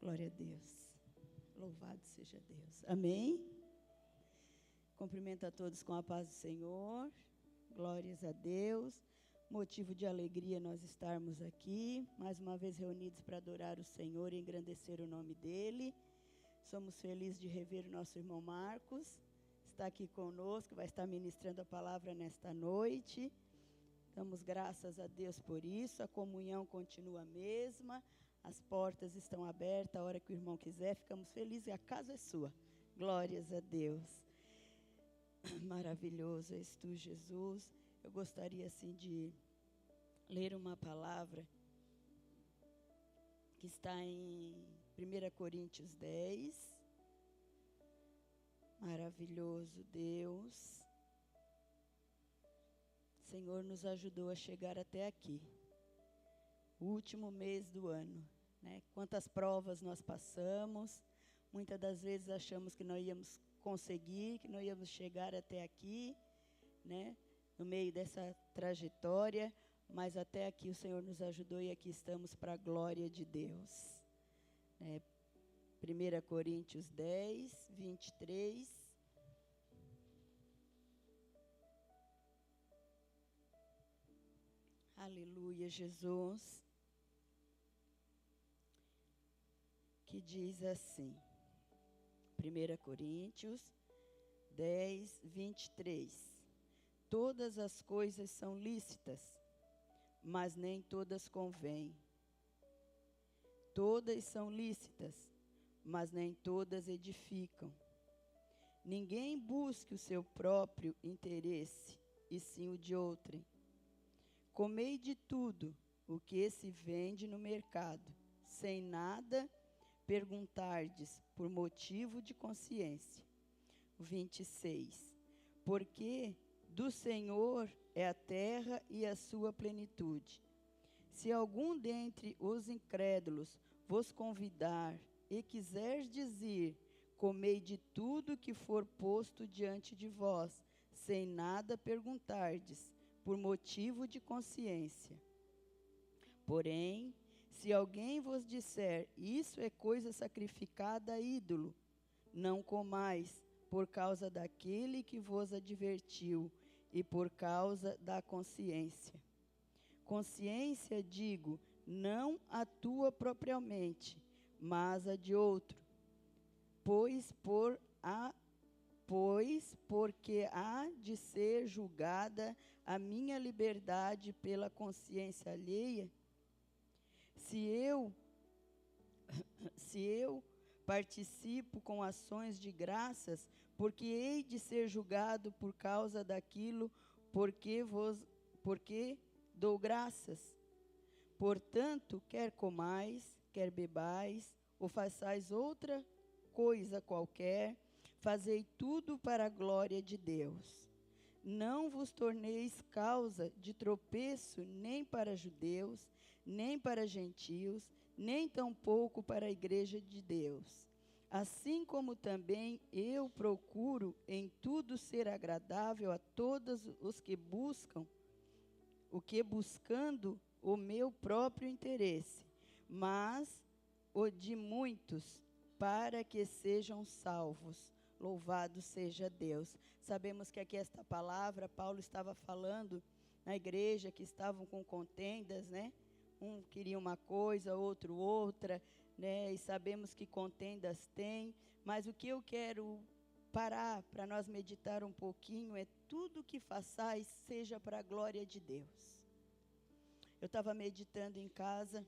Glória a Deus. Louvado seja Deus. Amém? Cumprimento a todos com a paz do Senhor. Glórias a Deus. Motivo de alegria nós estarmos aqui, mais uma vez reunidos para adorar o Senhor e engrandecer o nome dEle. Somos felizes de rever o nosso irmão Marcos. Está aqui conosco, vai estar ministrando a palavra nesta noite. Damos graças a Deus por isso. A comunhão continua a mesma. As portas estão abertas a hora que o irmão quiser. Ficamos felizes e a casa é sua. Glórias a Deus. Maravilhoso és tu, Jesus. Eu gostaria assim de ler uma palavra que está em 1 Coríntios 10. Maravilhoso Deus. O Senhor nos ajudou a chegar até aqui. O último mês do ano, né? Quantas provas nós passamos. Muitas das vezes achamos que não íamos conseguir, que não íamos chegar até aqui, né? No meio dessa trajetória, mas até aqui o Senhor nos ajudou e aqui estamos para a glória de Deus. 1 Coríntios 10, 23. Aleluia, Jesus. Que diz assim, 1 Coríntios 10, 23. Todas as coisas são lícitas, mas nem todas convêm. Todas são lícitas, mas nem todas edificam. Ninguém busque o seu próprio interesse, e sim o de outrem. Comei de tudo o que se vende no mercado, sem nada perguntardes por motivo de consciência. 26. Porque do Senhor é a terra e a sua plenitude. Se algum dentre os incrédulos vos convidar e quiser dizer, comei de tudo que for posto diante de vós, sem nada perguntardes, por motivo de consciência. Porém, se alguém vos disser, isso é coisa sacrificada a ídolo, não comais, por causa daquele que vos advertiu, e por causa da consciência. Consciência, digo, não a tua propriamente, mas a de outro. Pois porque há de ser julgada a minha liberdade pela consciência alheia? Se eu participo com ações de graças, porque hei de ser julgado por causa daquilo, porque dou graças. Portanto, quer comais, quer bebais, ou façais outra coisa qualquer, fazei tudo para a glória de Deus. Não vos torneis causa de tropeço nem para judeus, nem para gentios, nem tampouco para a igreja de Deus. Assim como também eu procuro em tudo ser agradável a todos os que buscando o meu próprio interesse, mas o de muitos, para que sejam salvos. Louvado seja Deus. Sabemos que aqui esta palavra, Paulo estava falando na igreja que estavam com contendas, né? Um queria uma coisa, outro outra, né? E sabemos que contendas tem, mas o que eu quero parar para nós meditar um pouquinho é tudo que façais seja para a glória de Deus. Eu estava meditando em casa,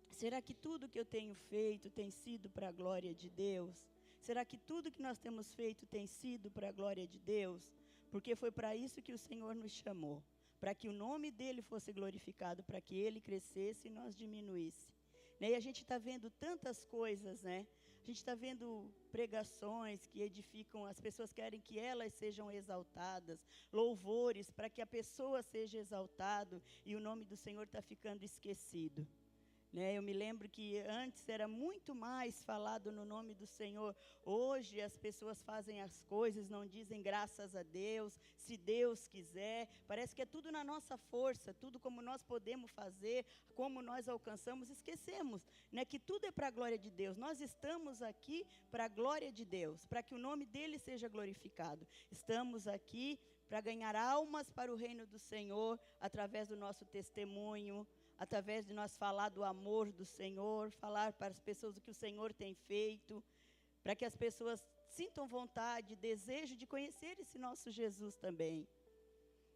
será que tudo que eu tenho feito tem sido para a glória de Deus? Será que tudo que nós temos feito tem sido para a glória de Deus? Porque foi para isso que o Senhor nos chamou, para que o nome dEle fosse glorificado, para que Ele crescesse e nós diminuísse. Né? E a gente está vendo tantas coisas, né? A gente está vendo pregações que edificam, as pessoas querem que elas sejam exaltadas, louvores para que a pessoa seja exaltada e o nome do Senhor está ficando esquecido. Eu me lembro que antes era muito mais falado no nome do Senhor. Hoje as pessoas fazem as coisas, não dizem graças a Deus, se Deus quiser. Parece que é tudo na nossa força, tudo como nós podemos fazer, como nós alcançamos. Esquecemos, que tudo é para a glória de Deus. Nós estamos aqui para a glória de Deus, para que o nome dele seja glorificado. Estamos aqui para ganhar almas para o reino do Senhor, através do nosso testemunho, através de nós falar do amor do Senhor, falar para as pessoas o que o Senhor tem feito, para que as pessoas sintam vontade, desejo de conhecer esse nosso Jesus também.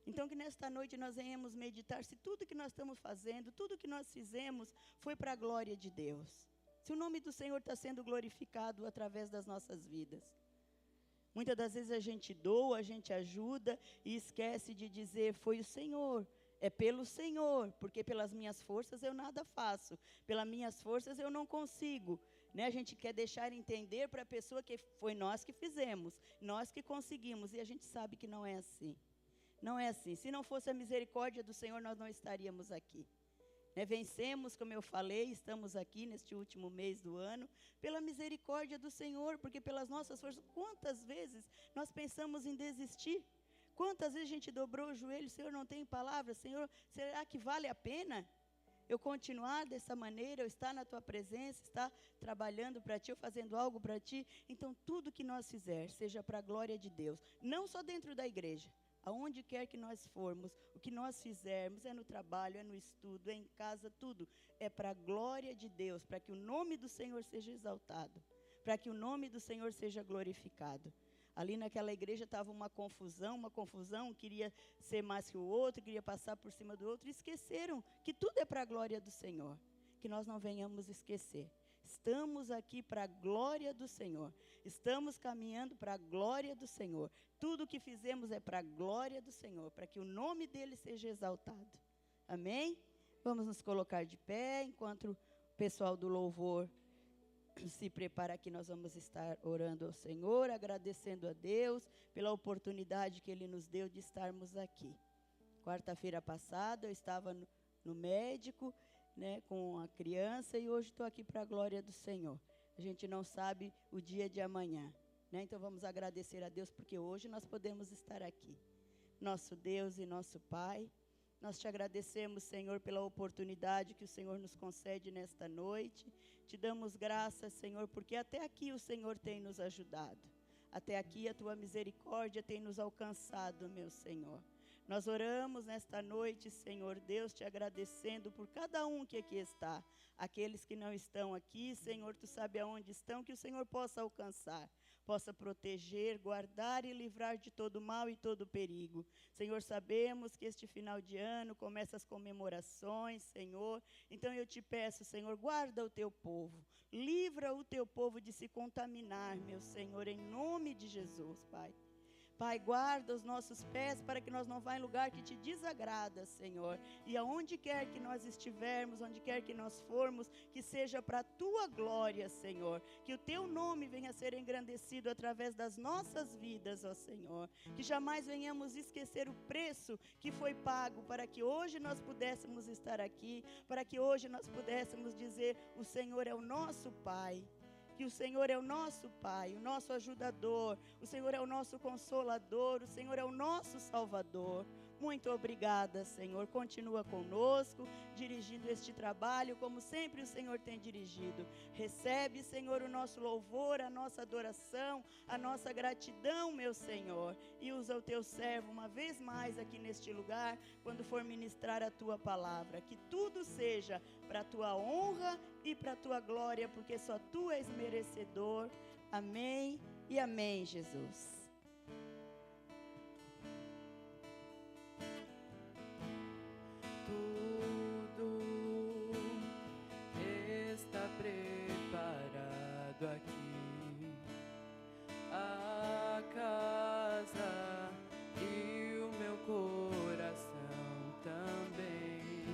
Então que nesta noite nós venhamos meditar se tudo que nós estamos fazendo, tudo que nós fizemos foi para a glória de Deus. Se o nome do Senhor está sendo glorificado através das nossas vidas. Muitas das vezes a gente doa, a gente ajuda e esquece de dizer, foi o Senhor. É pelo Senhor, porque pelas minhas forças eu nada faço, pelas minhas forças eu não consigo. A gente quer deixar entender para a pessoa que foi nós que fizemos, nós que conseguimos, e a gente sabe que não é assim. Não é assim. Se não fosse a misericórdia do Senhor, nós não estaríamos aqui. Vencemos, como eu falei, estamos aqui neste último mês do ano, pela misericórdia do Senhor, porque pelas nossas forças, quantas vezes nós pensamos em desistir? Quantas vezes a gente dobrou o joelho, Senhor, não tem palavra, Senhor, será que vale a pena eu continuar dessa maneira, eu estar na tua presença, estar trabalhando para ti, ou fazendo algo para ti? Então, tudo que nós fizermos, seja para a glória de Deus, não só dentro da igreja, aonde quer que nós formos, o que nós fizermos, é no trabalho, é no estudo, é em casa, tudo, é para a glória de Deus, para que o nome do Senhor seja exaltado, para que o nome do Senhor seja glorificado. Ali naquela igreja estava uma confusão, um queria ser mais que o outro, queria passar por cima do outro, e esqueceram que tudo é para a glória do Senhor, que nós não venhamos esquecer. Estamos aqui para a glória do Senhor, estamos caminhando para a glória do Senhor, tudo o que fizemos é para a glória do Senhor, para que o nome dele seja exaltado. Amém? Vamos nos colocar de pé, enquanto o pessoal do louvor se prepara aqui, nós vamos estar orando ao Senhor, agradecendo a Deus pela oportunidade que Ele nos deu de estarmos aqui. Quarta-feira passada eu estava no médico, com a criança, e hoje estou aqui para a glória do Senhor. A gente não sabe o dia de amanhã, então vamos agradecer a Deus, porque hoje nós podemos estar aqui. Nosso Deus e nosso Pai, nós te agradecemos, Senhor, pela oportunidade que o Senhor nos concede nesta noite. Te damos graças, Senhor, porque até aqui o Senhor tem nos ajudado. Até aqui a tua misericórdia tem nos alcançado, meu Senhor. Nós oramos nesta noite, Senhor Deus, te agradecendo por cada um que aqui está. Aqueles que não estão aqui, Senhor, tu sabe aonde estão, que o Senhor possa alcançar, possa proteger, guardar e livrar de todo mal e todo perigo. Senhor, sabemos que este final de ano começa as comemorações, Senhor. Então eu te peço, Senhor, guarda o teu povo. Livra o teu povo de se contaminar, meu Senhor, em nome de Jesus, Pai. Pai, guarda os nossos pés para que nós não vá em lugar que te desagrada, Senhor. E aonde quer que nós estivermos, onde quer que nós formos, que seja para a tua glória, Senhor. Que o teu nome venha a ser engrandecido através das nossas vidas, ó Senhor. Que jamais venhamos esquecer o preço que foi pago para que hoje nós pudéssemos estar aqui, para que hoje nós pudéssemos dizer, o Senhor é o nosso Pai. Que o Senhor é o nosso Pai, o nosso ajudador, o Senhor é o nosso consolador, o Senhor é o nosso Salvador. Muito obrigada, Senhor. Continua conosco, dirigindo este trabalho, como sempre o Senhor tem dirigido. Recebe, Senhor, o nosso louvor, a nossa adoração, a nossa gratidão, meu Senhor. E usa o teu servo uma vez mais aqui neste lugar, quando for ministrar a tua palavra. Que tudo seja para a tua honra e para a tua glória, porque só tu és merecedor. Amém e amém, Jesus. Aqui a casa e o meu coração também.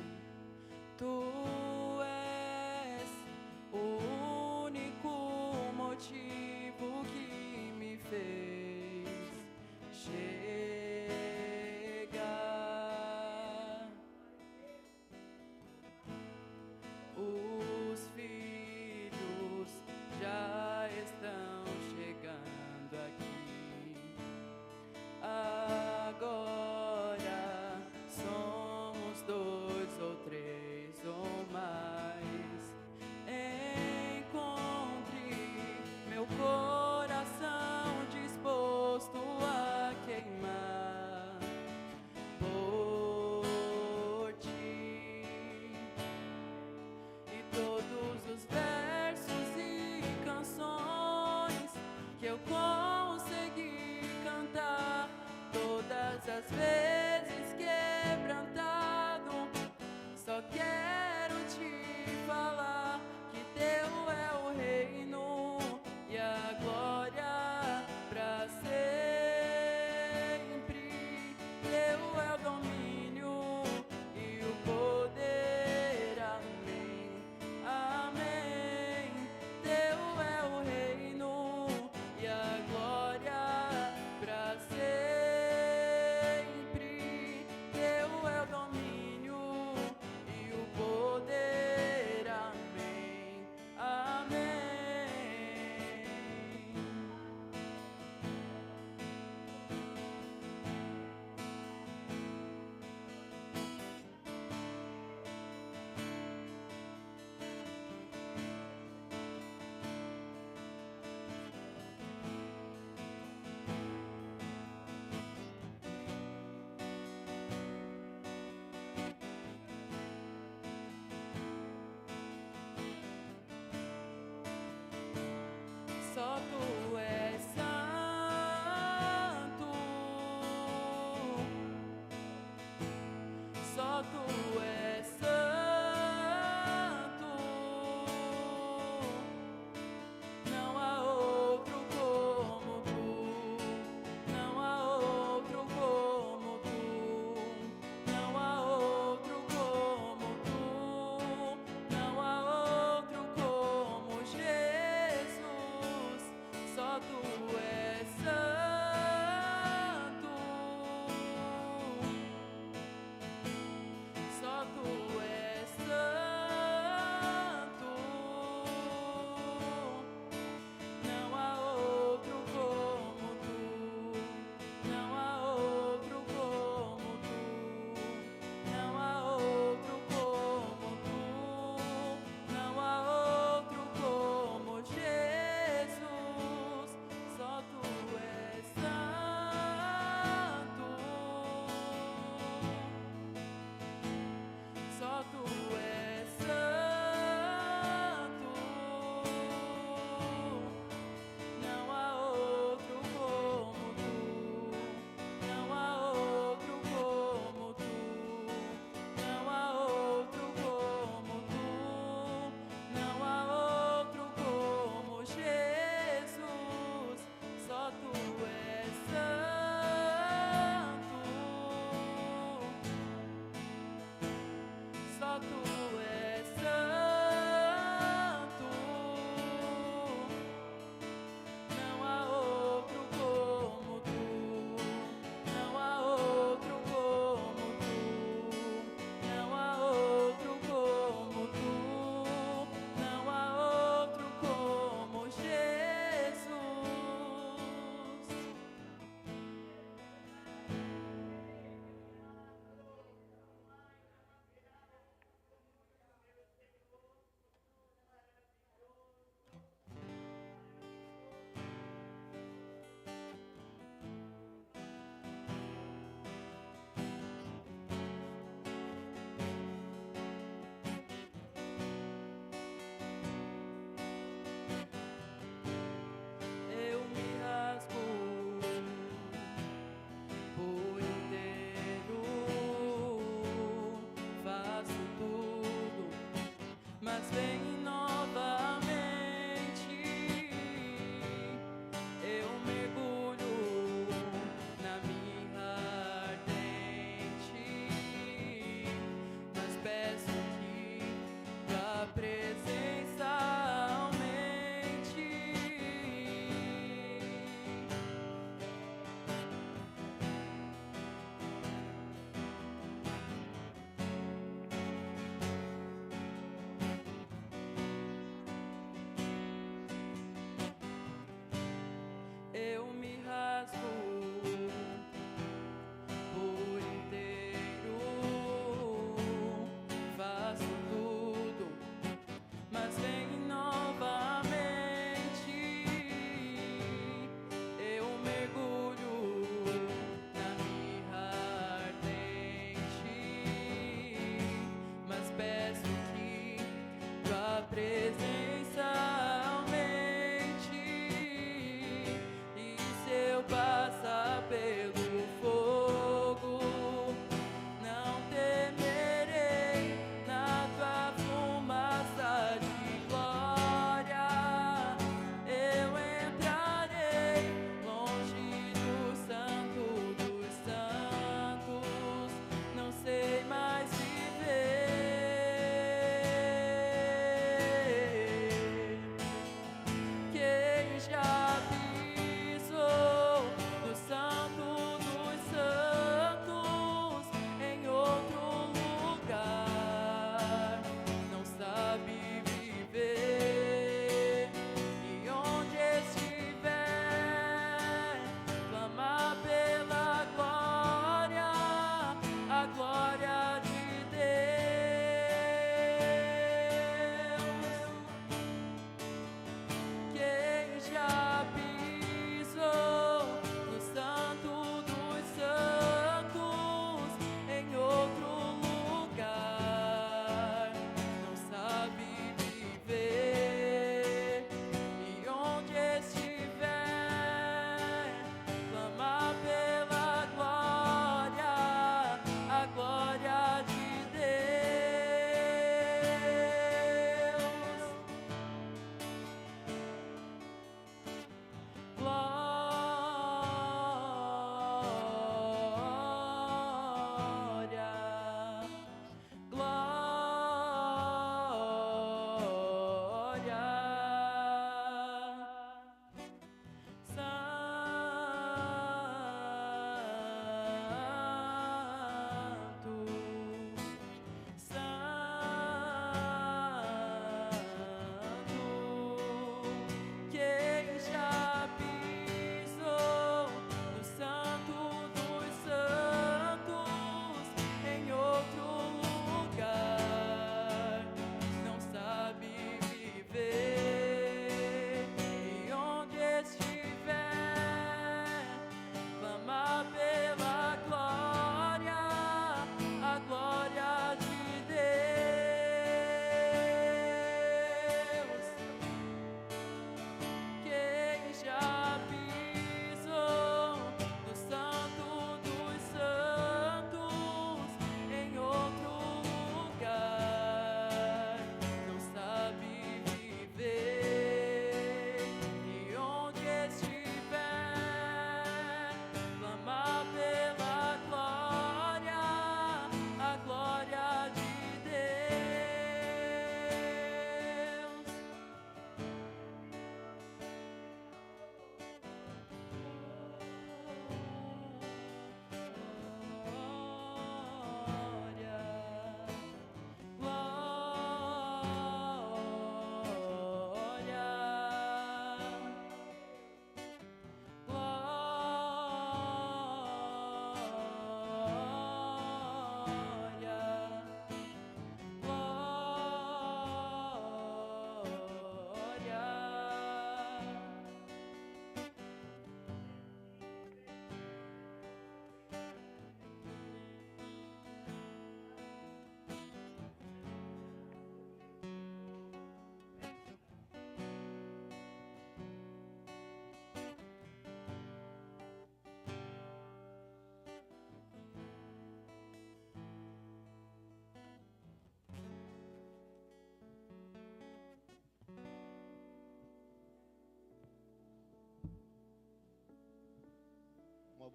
Tu és o único motivo que me fez chegar.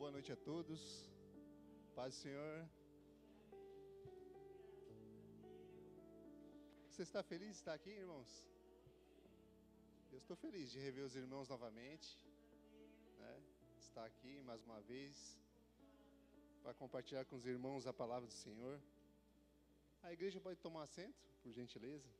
Boa noite a todos. Paz do Senhor. Você está feliz de estar aqui, irmãos? Eu estou feliz de rever os irmãos novamente, né? Estar aqui mais uma vez para compartilhar com os irmãos a palavra do Senhor. A igreja pode tomar assento, por gentileza.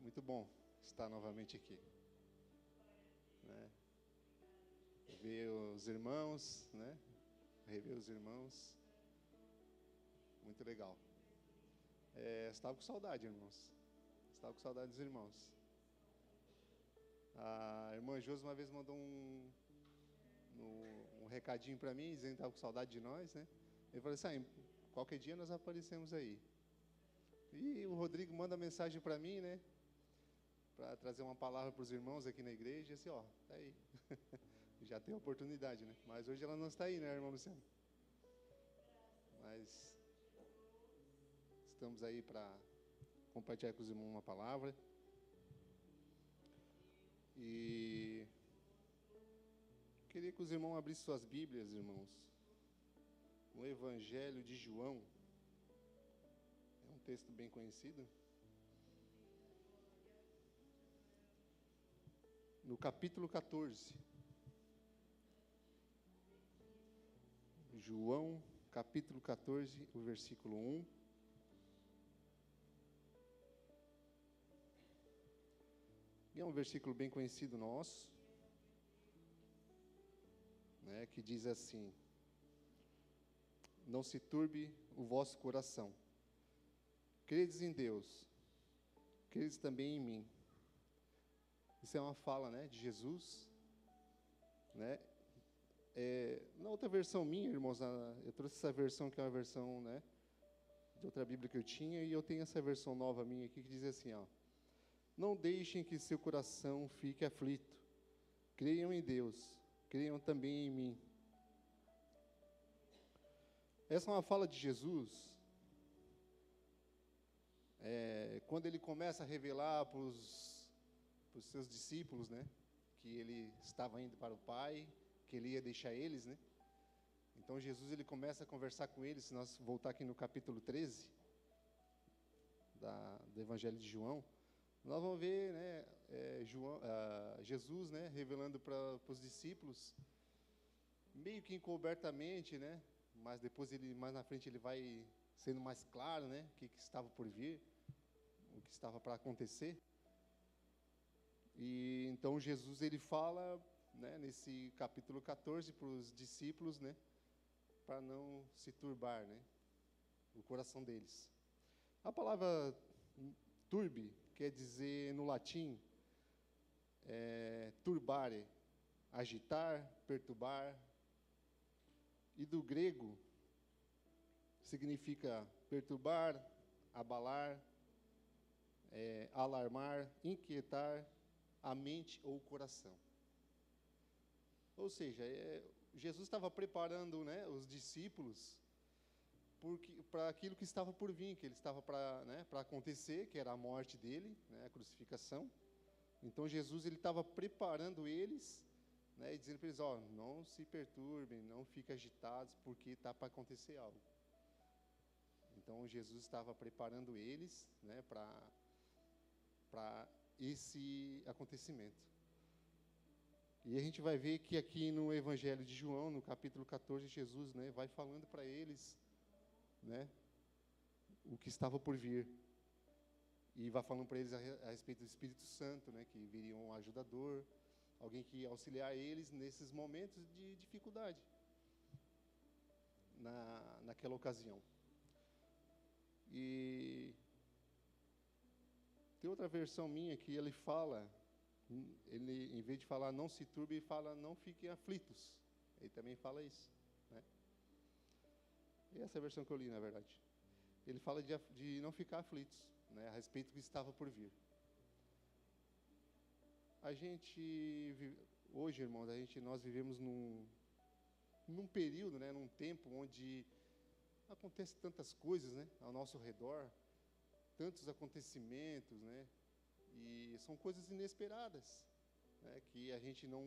Muito bom estar novamente aqui, né? Ver os irmãos, né? Rever os irmãos. Muito legal. Estava com saudade, irmãos. Estava com saudade dos irmãos. A irmã Josi uma vez mandou um recadinho para mim, dizendo que estava com saudade de nós, né? Eu falei assim, qualquer dia nós aparecemos aí. E o Rodrigo manda mensagem para mim, né? Para trazer uma palavra para os irmãos aqui na igreja, e assim, ó, tá aí. Já tem oportunidade, né? Mas hoje ela não está aí, né, irmão Luciano? Mas estamos aí para compartilhar com os irmãos uma palavra. E queria que os irmãos abrissem suas Bíblias, irmãos, no Evangelho de João. É um texto bem conhecido. No capítulo 14. João, capítulo 14, o versículo 1. E é um versículo bem conhecido nosso, né, que diz assim: não se turbe o vosso coração. Credes em Deus, credes também em mim. Isso é uma fala, né, de Jesus, né? Na outra versão minha, irmãos, eu trouxe essa versão que é uma versão, né, de outra Bíblia que eu tinha, e eu tenho essa versão nova minha aqui que diz assim, ó: não deixem que seu coração fique aflito. Creiam em Deus, creiam também em mim. Essa é uma fala de Jesus, quando ele começa a revelar para os seus discípulos, né, que ele estava indo para o Pai, que ele ia deixar eles, né? Então Jesus ele começa a conversar com eles. Se nós voltar aqui no capítulo 13 do Evangelho de João, nós vamos ver, né, Jesus, né, revelando para os discípulos, meio que encobertamente, né, mas depois mais na frente ele vai sendo mais claro, né, o que estava por vir, o que estava para acontecer. E então Jesus ele fala, né, nesse capítulo 14 para os discípulos, né, para não se turbar, né, o coração deles. A palavra turbe quer dizer no latim turbare, agitar, perturbar, e do grego significa perturbar, abalar, alarmar, inquietar a mente ou o coração. Ou seja, Jesus estava preparando, né, os discípulos para aquilo que estava por vir, que ele estava para acontecer, que era a morte dele, né, a crucificação. Então Jesus ele estava preparando eles, né, e dizendo para eles, ó, não se perturbem, não fiquem agitados, porque está para acontecer algo. Então Jesus estava preparando eles, né, para esse acontecimento. E a gente vai ver que aqui no Evangelho de João, no capítulo 14, Jesus, né, vai falando para eles, né, o que estava por vir. E vai falando para eles a respeito do Espírito Santo, né, que viria um ajudador, alguém que ia auxiliar eles nesses momentos de dificuldade, naquela ocasião. E tem outra versão minha que ele fala, ele, em vez de falar não se turbe, ele fala não fiquem aflitos. Ele também fala isso, né? E essa é a versão que eu li, na verdade. Ele fala de não ficar aflitos, né, a respeito do que estava por vir. A gente, hoje, irmãos, nós vivemos num período, né, num tempo onde acontece tantas coisas, né, ao nosso redor, tantos acontecimentos, né, e são coisas inesperadas, né, que a gente não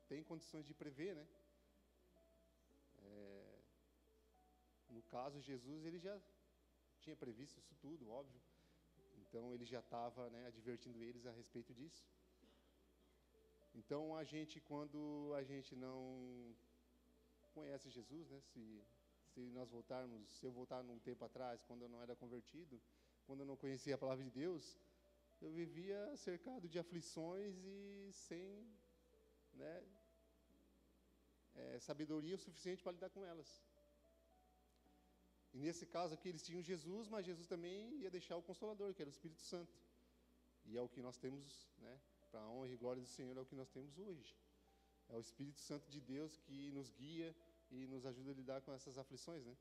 tem condições de prever, né. No caso, Jesus, ele já tinha previsto isso tudo, óbvio. Então, ele já estava, né, advertindo eles a respeito disso. Então, quando a gente não conhece Jesus, né, se eu voltar num tempo atrás, quando eu não era convertido, quando eu não conhecia a palavra de Deus, eu vivia cercado de aflições e sem, né, sabedoria o suficiente para lidar com elas. E nesse caso aqui eles tinham Jesus, mas Jesus também ia deixar o Consolador, que era o Espírito Santo. E é o que nós temos, né, para a honra e glória do Senhor, é o que nós temos hoje. É o Espírito Santo de Deus que nos guia e nos ajuda a lidar com essas aflições, né?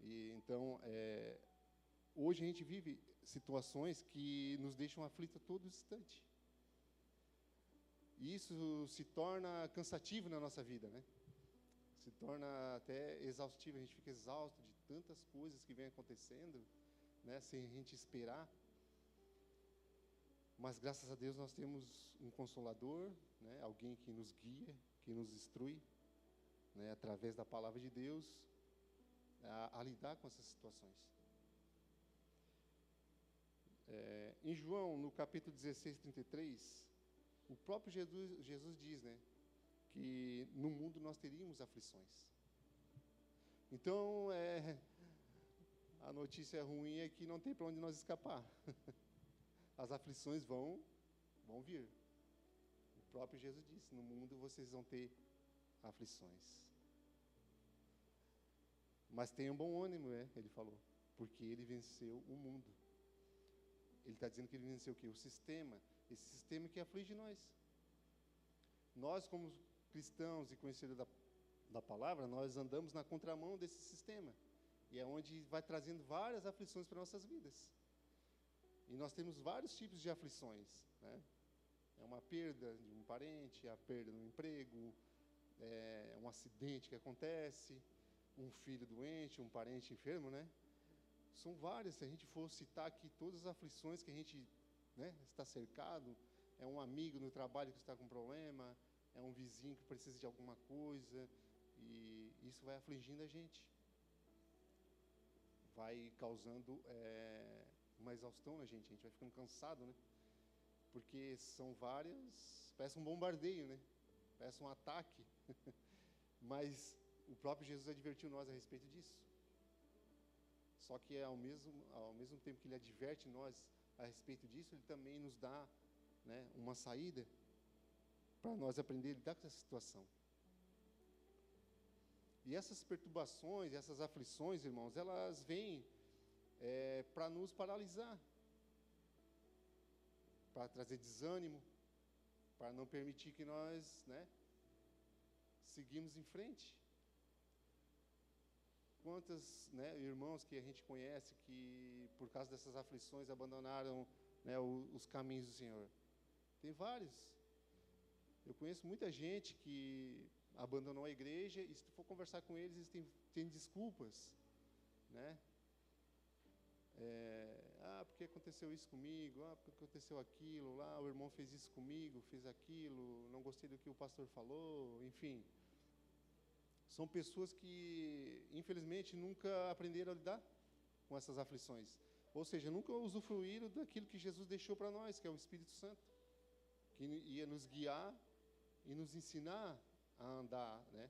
E então, hoje a gente vive situações que nos deixam aflitos a todo instante. E isso se torna cansativo na nossa vida, né? Se torna até exaustivo, a gente fica exausto de tantas coisas que vêm acontecendo, né, sem a gente esperar. Mas graças a Deus nós temos um Consolador, né, alguém que nos guia, que nos instrui, né, através da palavra de Deus, a lidar com essas situações. Em João, no capítulo 16, 33, o próprio Jesus diz, né, que no mundo nós teríamos aflições. Então, a notícia ruim é que não tem para onde nós escapar. As aflições vão vir. O próprio Jesus disse, no mundo vocês vão ter aflições. Mas tenham bom ânimo, ele falou, porque ele venceu o mundo. Ele está dizendo que ele venceu o quê? O sistema, esse sistema que aflige nós. Nós, como cristãos e conhecedores da palavra, nós andamos na contramão desse sistema. E é onde vai trazendo várias aflições para nossas vidas. E nós temos vários tipos de aflições, né? É uma perda de um parente, a perda do emprego, um acidente que acontece, um filho doente, um parente enfermo, né? São várias, se a gente for citar aqui todas as aflições que a gente, né, está cercado, é um amigo no trabalho que está com problema, é um vizinho que precisa de alguma coisa, e isso vai afligindo a gente. Vai causando uma exaustão na gente, a gente vai ficando cansado, né? Porque são várias, parece um bombardeio, né? Parece um ataque. Mas o próprio Jesus advertiu nós a respeito disso. Só que ao mesmo tempo que ele adverte nós a respeito disso, ele também nos dá, né, uma saída para nós aprender a lidar com essa situação. E essas perturbações, essas aflições, irmãos, elas vêm para nos paralisar, para trazer desânimo, para não permitir que nós, né, seguimos em frente. Quantos, né, irmãos que a gente conhece que, por causa dessas aflições, abandonaram, né, os caminhos do Senhor? Tem vários. Eu conheço muita gente que abandonou a igreja e, se tu for conversar com eles, eles têm desculpas, né? Porque aconteceu isso comigo, porque aconteceu aquilo, lá o irmão fez isso comigo, fez aquilo, não gostei do que o pastor falou, enfim. São pessoas que, infelizmente, nunca aprenderam a lidar com essas aflições. Ou seja, nunca usufruíram daquilo que Jesus deixou para nós, que é o Espírito Santo, que ia nos guiar e nos ensinar a andar, né?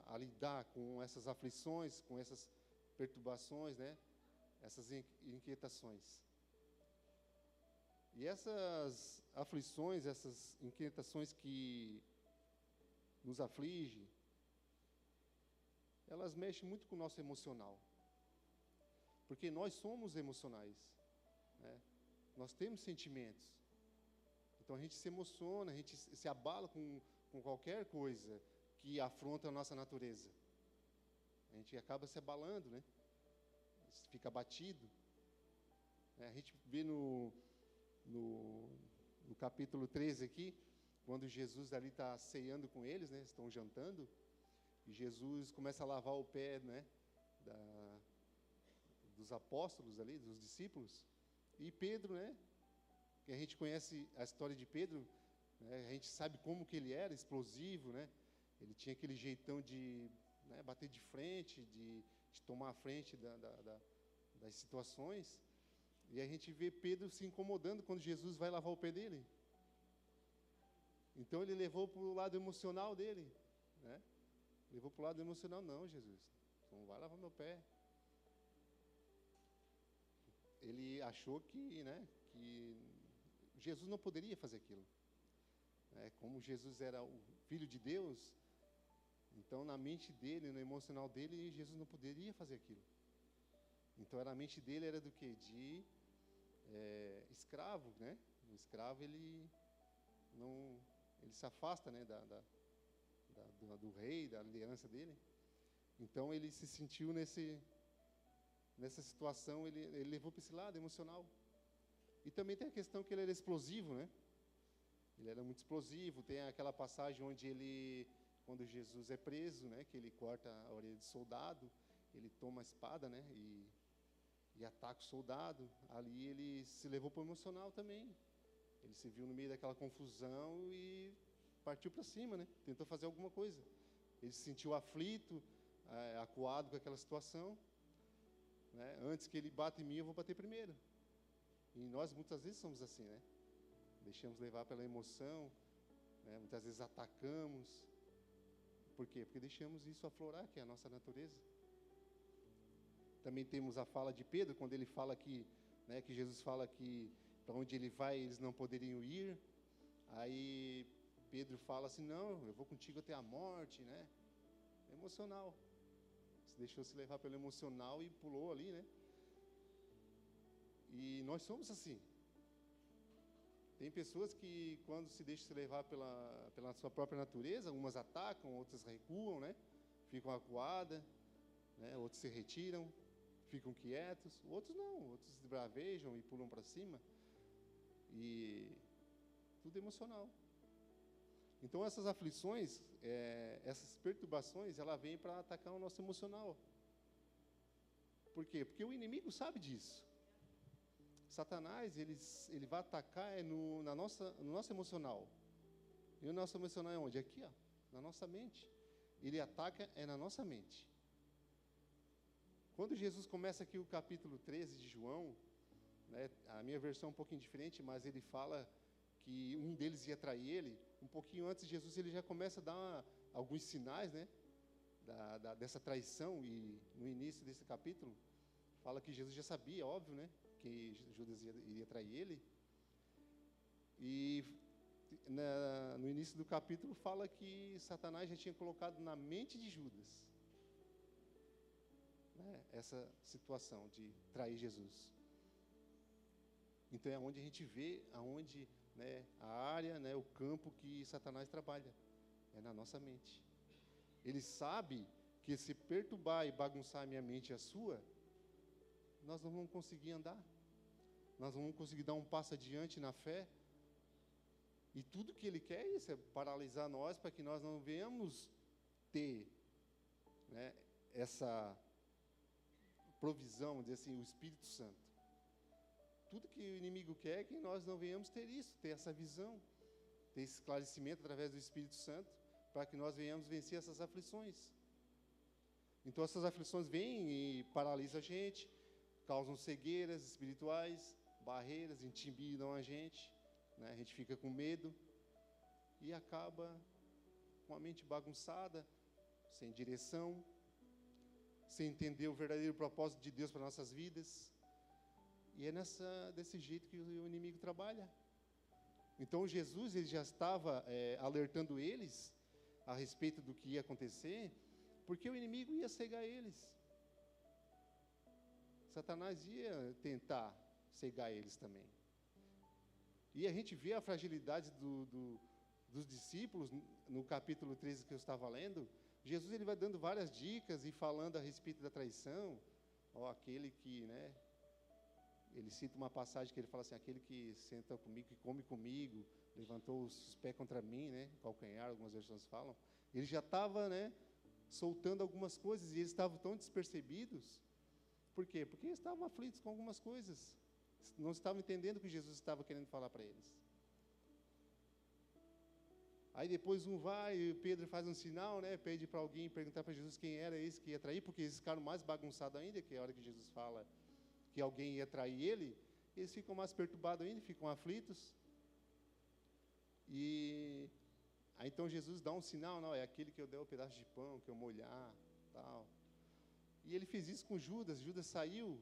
A lidar com essas aflições, com essas perturbações, né? Essas inquietações. E essas aflições, essas inquietações que nos afligem, elas mexem muito com o nosso emocional. Porque nós somos emocionais, né? Nós temos sentimentos. Então a gente se emociona, a gente se abala com qualquer coisa que afronta a nossa natureza. A gente acaba se abalando, né? Fica abatido. A gente vê no capítulo 13 aqui, quando Jesus ali está ceando com eles, né? Estão jantando, e Jesus começa a lavar o pé, né, dos apóstolos ali, dos discípulos. E Pedro, né, que a gente conhece a história de Pedro, né, a gente sabe como que ele era, explosivo, né? Ele tinha aquele jeitão de, né, bater de frente, de tomar a frente das situações. E a gente vê Pedro se incomodando quando Jesus vai lavar o pé dele. Então ele levou para o lado emocional dele, né? Levou para o lado emocional, não, Jesus, não vai lavar meu pé. Ele achou que, né, que Jesus não poderia fazer aquilo. Como Jesus era o Filho de Deus, então na mente dele, no emocional dele, Jesus não poderia fazer aquilo. Então a mente dele era do quê? De escravo, né? O escravo, ele se afasta, né, do rei, da liderança dele. Então ele se sentiu nessa situação, ele levou para esse lado emocional. E também tem a questão que ele era explosivo, né? Ele era muito explosivo. Tem aquela passagem onde quando Jesus é preso, né, que ele corta a orelha de soldado, ele toma a espada, né, e ataca o soldado. Ali ele se levou para o emocional também. Ele se viu no meio daquela confusão e partiu para cima, né? Tentou fazer alguma coisa. Ele se sentiu aflito, acuado com aquela situação, né? Antes que ele bata em mim, eu vou bater primeiro. E nós muitas vezes somos assim, né? Deixamos levar pela emoção, né? Muitas vezes atacamos. Por quê? Porque deixamos isso aflorar, que é a nossa natureza. Também temos a fala de Pedro, quando ele fala que, né, que Jesus fala que para onde ele vai, eles não poderiam ir. Aí Pedro fala assim, não, eu vou contigo até a morte, né? Emocional. Se deixou se levar pelo emocional e pulou ali, né? E nós somos assim. Tem pessoas que, quando se deixam se levar pela sua própria natureza, umas atacam, outras recuam, né? Ficam acuadas, né? Outros se retiram, ficam quietos. Outros não, outros se bravejam e pulam para cima. E tudo emocional. Então essas aflições, essas perturbações, ela vem para atacar o nosso emocional. Por quê? Porque o inimigo sabe disso. Satanás, ele vai atacar no nosso emocional. E o nosso emocional é onde? Aqui, ó, na nossa mente. Ele ataca na nossa mente. Quando Jesus começa aqui o capítulo 13 de João, né, a minha versão é um pouquinho diferente, mas ele fala que um deles ia trair ele. Um pouquinho antes de Jesus, ele já começa a dar alguns sinais, né, dessa traição. E no início desse capítulo, fala que Jesus já sabia, óbvio, né, que Judas iria trair ele. E no início do capítulo fala que Satanás já tinha colocado na mente de Judas, né, essa situação de trair Jesus. Então é onde a gente vê, né, a área, né, o campo que Satanás trabalha, é na nossa mente. Ele sabe que se perturbar e bagunçar a minha mente e a sua, nós não vamos conseguir andar, nós não vamos conseguir dar um passo adiante na fé. E tudo que ele quer é isso, é paralisar nós para que nós não venhamos ter, né, essa provisão, vamos dizer assim, o Espírito Santo. Tudo que o inimigo quer é que nós não venhamos ter isso, ter essa visão, ter esse esclarecimento através do Espírito Santo, para que nós venhamos vencer essas aflições. Então essas aflições vêm e paralisam a gente, causam cegueiras espirituais, barreiras, intimidam a gente, né? A gente fica com medo e acaba com a mente bagunçada, sem direção, sem entender o verdadeiro propósito de Deus para nossas vidas. E é desse jeito que o inimigo trabalha. Então Jesus, ele já estava alertando eles a respeito do que ia acontecer, porque o inimigo ia cegar eles. Satanás ia tentar cegar eles também. E a gente vê a fragilidade dos discípulos no capítulo 13 que eu estava lendo. Jesus, ele vai dando várias dicas e falando a respeito da traição. Aquele que, né, ele cita uma passagem que ele fala assim, aquele que senta comigo, que come comigo, levantou os pés contra mim, né, calcanhar, algumas versões falam. Ele já estava, né, soltando algumas coisas, e eles estavam tão despercebidos. Por quê? Porque eles estavam aflitos com algumas coisas. Não estavam entendendo o que Jesus estava querendo falar para eles. Aí depois um vai, e Pedro faz um sinal, né? Pede para alguém perguntar para Jesus quem era esse que ia trair, porque eles ficaram mais bagunçados ainda, que é a hora que Jesus fala que alguém ia trair ele, eles ficam mais perturbados ainda, ficam aflitos. E aí então Jesus dá um sinal, não, é aquele que eu der o pedaço de pão, que eu molhar, tal. E ele fez isso com Judas. Judas saiu,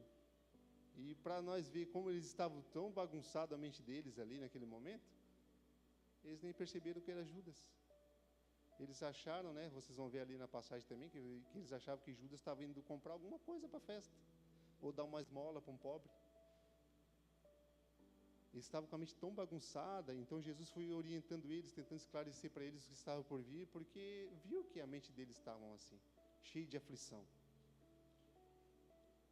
e para nós ver como eles estavam tão bagunçados a mente deles ali naquele momento, eles nem perceberam que era Judas. Eles acharam, né, vocês vão ver ali na passagem também, que eles achavam que Judas estava indo comprar alguma coisa para a festa, ou dar uma esmola para um pobre. Eles estavam com a mente tão bagunçada, então Jesus foi orientando eles, tentando esclarecer para eles o que estava por vir, porque viu que a mente deles estava assim, cheia de aflição.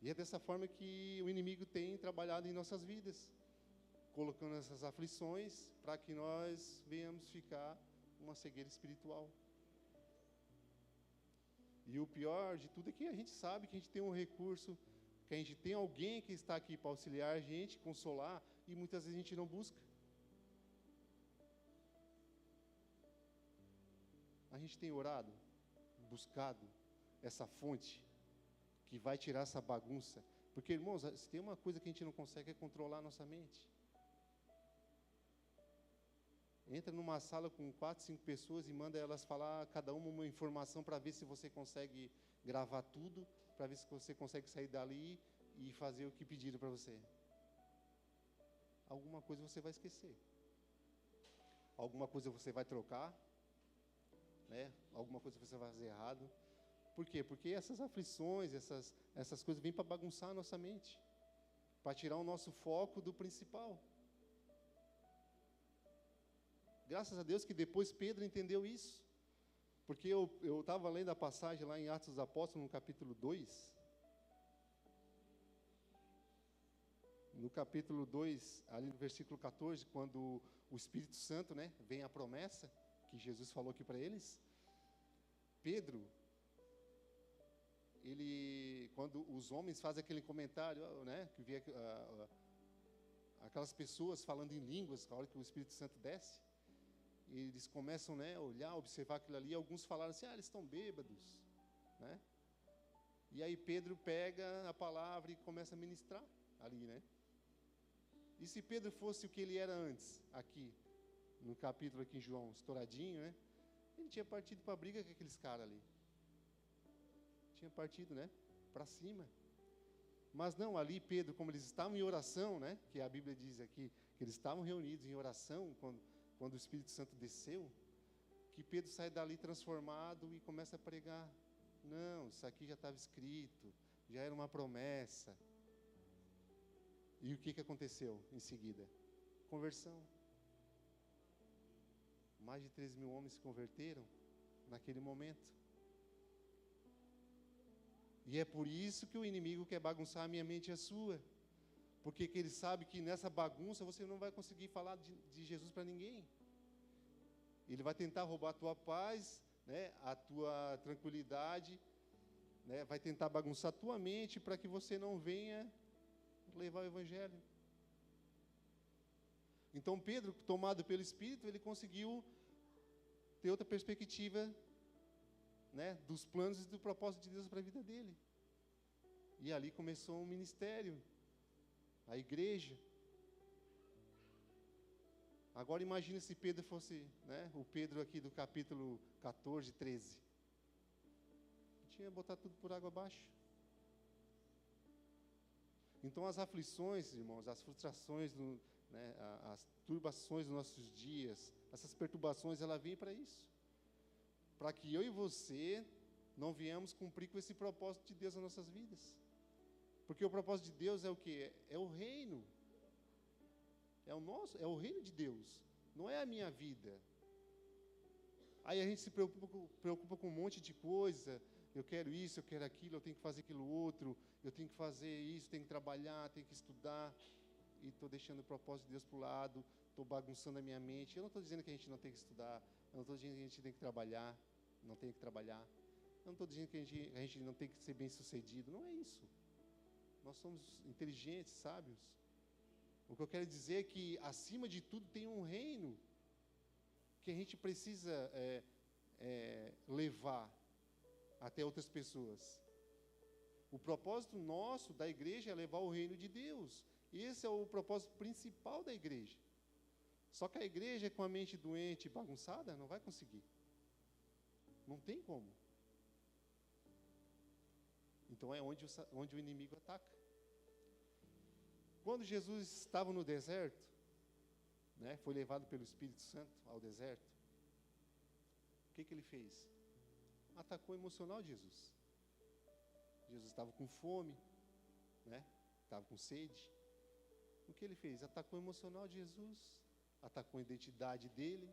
E é dessa forma que o inimigo tem trabalhado em nossas vidas, colocando essas aflições para que nós venhamos ficar uma cegueira espiritual. E o pior de tudo é que a gente sabe que a gente tem um recurso, que a gente tem alguém que está aqui para auxiliar a gente, consolar, e muitas vezes a gente não busca. A gente tem orado, buscado essa fonte que vai tirar essa bagunça. Porque, irmãos, se tem uma coisa que a gente não consegue é controlar a nossa mente. Entra numa sala com 4, 5 pessoas e manda elas falar, cada uma informação, para ver se você consegue gravar tudo, para ver se você consegue sair dali e fazer o que pediram para você. Alguma coisa você vai esquecer. Alguma coisa você vai trocar, né? Alguma coisa você vai fazer errado. Por quê? Porque essas aflições, essas coisas vêm para bagunçar a nossa mente, para tirar o nosso foco do principal. Graças a Deus que depois Pedro entendeu isso. Porque eu estava lendo a passagem lá em Atos dos Apóstolos, no capítulo 2. No capítulo 2, ali no versículo 14, quando o Espírito Santo, né, vem a promessa que Jesus falou aqui para eles. Pedro, quando os homens fazem aquele comentário, né, que via aquelas pessoas falando em línguas, na hora que o Espírito Santo desce, e eles começam, né, a olhar, observar aquilo ali, alguns falaram assim, eles estão bêbados, né? E aí Pedro pega a palavra e começa a ministrar ali, né? E se Pedro fosse o que ele era antes, aqui, no capítulo aqui em João, estouradinho, né? Ele tinha partido para a briga com aqueles caras ali. Tinha partido, né, para cima. Mas não, ali Pedro, como eles estavam em oração, né, que a Bíblia diz aqui, que eles estavam reunidos em oração, quando o Espírito Santo desceu, que Pedro sai dali transformado e começa a pregar. Não, isso aqui já estava escrito, já era uma promessa. E o que aconteceu em seguida? Conversão. Mais de 3.000 homens se converteram naquele momento. E é por isso que o inimigo quer bagunçar a minha mente e a sua. Porque ele sabe que nessa bagunça você não vai conseguir falar de Jesus para ninguém. Ele vai tentar roubar a tua paz, né, a tua tranquilidade, né, vai tentar bagunçar a tua mente para que você não venha levar o Evangelho. Então Pedro, tomado pelo Espírito, ele conseguiu ter outra perspectiva, né, dos planos e do propósito de Deus para a vida dele. E ali começou um ministério, a igreja. Agora imagine se Pedro fosse, né, o Pedro aqui do capítulo 14, 13. Tinha botado tudo por água abaixo. Então as aflições, irmãos, as frustrações, né, as turbações dos nossos dias, essas perturbações, ela vem para isso. Para que eu e você não venhamos cumprir com esse propósito de Deus nas nossas vidas. Porque o propósito de Deus é o quê? É o reino. É o nosso, é o reino de Deus. Não é a minha vida. Aí a gente se preocupa com um monte de coisa. Eu quero isso, eu quero aquilo, eu tenho que fazer aquilo outro. Eu tenho que fazer isso, tenho que trabalhar, tenho que estudar. E estou deixando o propósito de Deus para o lado. Estou bagunçando a minha mente. Eu não estou dizendo que a gente não tem que estudar. Eu não estou dizendo que a gente tem que trabalhar. Não tem que trabalhar. Eu não estou dizendo que a gente não tem que ser bem sucedido, não é isso. Nós somos inteligentes, sábios. O que eu quero dizer é que, acima de tudo, tem um reino que a gente precisa levar até outras pessoas. O propósito nosso da igreja é levar o reino de Deus. Esse é o propósito principal da igreja. Só que a igreja com a mente doente e bagunçada não vai conseguir. Não tem como. Então é onde o inimigo ataca. Quando Jesus estava no deserto, né, foi levado pelo Espírito Santo ao deserto, o que ele fez? Atacou o emocional de Jesus. Jesus estava com fome, né, estava com sede. O que ele fez? Atacou o emocional de Jesus, atacou a identidade dele,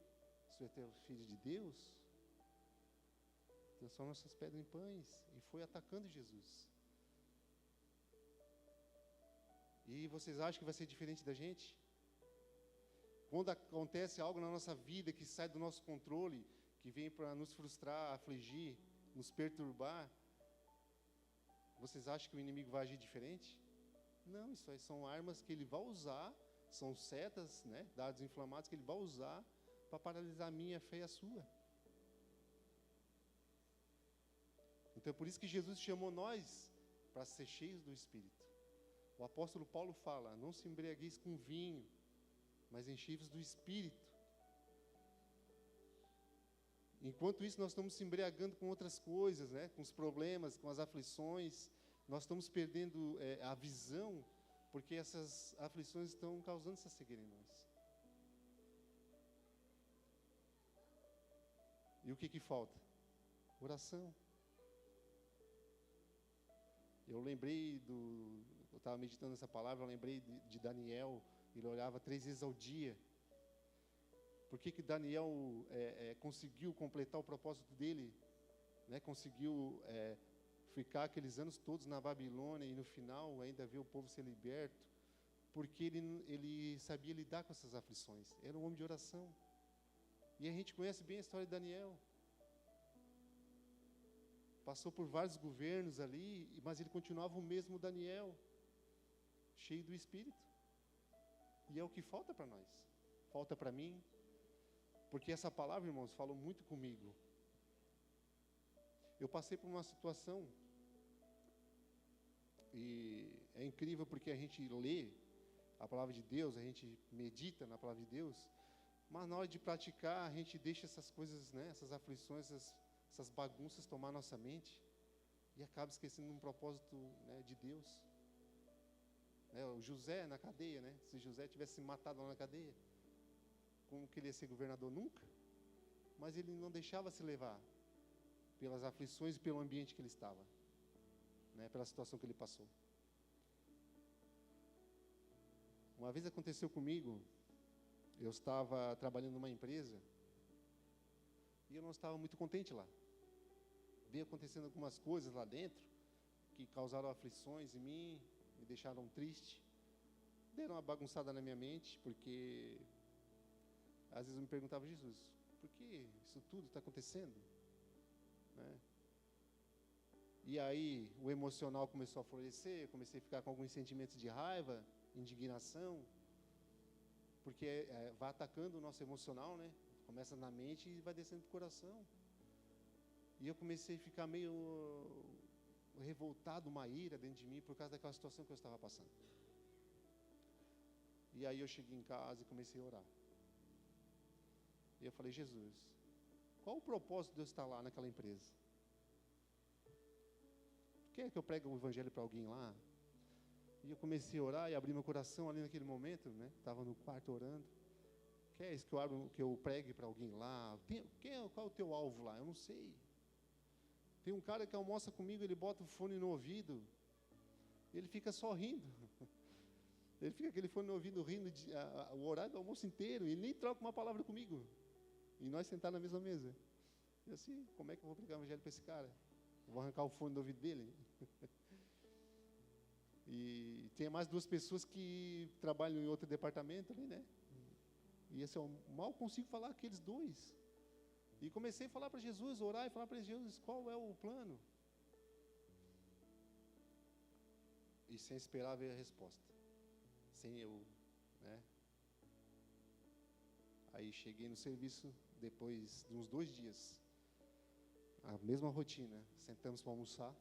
se é o filho de Deus, transforma essas pedras em pães, e foi atacando Jesus. E vocês acham que vai ser diferente da gente? Quando acontece algo na nossa vida que sai do nosso controle, que vem para nos frustrar, afligir, nos perturbar, vocês acham que o inimigo vai agir diferente? Não, isso aí são armas que ele vai usar, são setas, né, dados inflamados que ele vai usar para paralisar a minha fé e a sua. Então é por isso que Jesus chamou nós para ser cheios do Espírito. O apóstolo Paulo fala, não se embriagueis com vinho, mas enchei-vos do Espírito. Enquanto isso, nós estamos se embriagando com outras coisas, né? Com os problemas, com as aflições. Nós estamos perdendo a visão, porque essas aflições estão causando essa cegueira em nós. E o que falta? Oração. Eu estava meditando essa palavra, eu lembrei de Daniel, ele orava 3 vezes ao dia. Por que Daniel conseguiu completar o propósito dele, né? Conseguiu ficar aqueles anos todos na Babilônia e no final ainda ver o povo ser liberto? Porque ele sabia lidar com essas aflições, era um homem de oração. E a gente conhece bem a história de Daniel. Passou por vários governos ali, mas ele continuava o mesmo Daniel, cheio do Espírito. E é o que falta para nós, falta para mim, porque essa palavra, irmãos, falou muito comigo. Eu passei por uma situação, e é incrível porque a gente lê a palavra de Deus, a gente medita na palavra de Deus, mas na hora de praticar, a gente deixa essas coisas, né, essas aflições, essas bagunças tomar nossa mente, e acaba esquecendo um propósito, né, de Deus. O José na cadeia, né? Se José tivesse se matado lá na cadeia, como que ele ia ser governador? Nunca. Mas ele não deixava se levar pelas aflições e pelo ambiente que ele estava, né? Pela situação que ele passou. Uma vez aconteceu comigo, eu estava trabalhando numa empresa e eu não estava muito contente lá. Veio acontecendo algumas coisas lá dentro que causaram aflições em mim, me deixaram triste, deram uma bagunçada na minha mente, porque às vezes eu me perguntava, Jesus, por que isso tudo está acontecendo? Né? E aí o emocional começou a florescer, eu comecei a ficar com alguns sentimentos de raiva, indignação, porque vai atacando o nosso emocional, né? Começa na mente e vai descendo para o coração. E eu comecei a ficar meio revoltado, uma ira dentro de mim por causa daquela situação que eu estava passando. E aí eu cheguei em casa e comecei a orar. E eu falei, Jesus, qual o propósito de eu estar lá naquela empresa? Quer que eu pregue o evangelho para alguém lá? E eu comecei a orar e abri meu coração ali naquele momento, né? Estava no quarto orando. Quer que eu pregue para alguém lá? Qual é o teu alvo lá? Eu não sei. Tem um cara que almoça comigo, ele bota o fone no ouvido, ele fica só rindo. Ele fica aquele fone no ouvido rindo o horário do almoço inteiro, e ele nem troca uma palavra comigo. E nós sentados na mesma mesa. E assim, como é que eu vou pregar o evangelho para esse cara? Eu vou arrancar o fone do ouvido dele? E tem mais 2 pessoas que trabalham em outro departamento ali, né? E assim, eu mal consigo falar aqueles 2. E comecei a falar para Jesus, orar e falar para Jesus qual é o plano. E sem esperar ver a resposta. Sem eu, né? Aí cheguei no serviço, depois de uns 2 dias. A mesma rotina, sentamos para almoçar.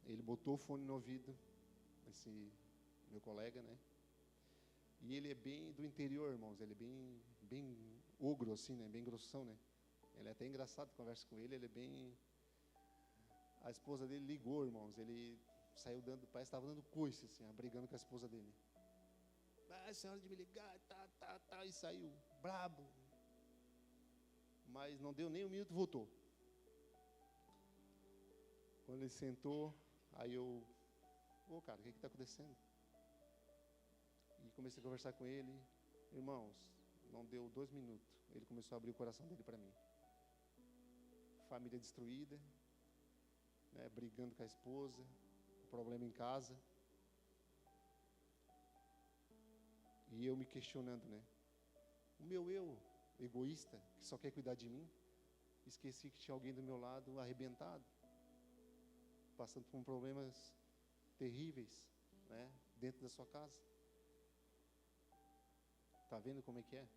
Ele botou o fone no ouvido, esse meu colega, né? E ele é bem do interior, irmãos, ele é bem ogro, assim, né? Bem grossão, né? Ele é até engraçado, conversa com ele, ele é bem... A esposa dele ligou, irmãos, ele saiu dando, parece que estava dando coice, assim, brigando com a esposa dele. Essa é hora de me ligar, e saiu brabo. Mas não deu nem 1 minuto, voltou. Quando ele sentou, aí eu, cara, o que está acontecendo? E comecei a conversar com ele. Irmãos, não deu 2 minutos, ele começou a abrir o coração dele para mim. Família destruída, né, brigando com a esposa, problema em casa. E eu me questionando, né? O meu eu, egoísta, que só quer cuidar de mim, esqueci que tinha alguém do meu lado arrebentado, passando por problemas terríveis, né? Dentro da sua casa. Tá vendo como é que é?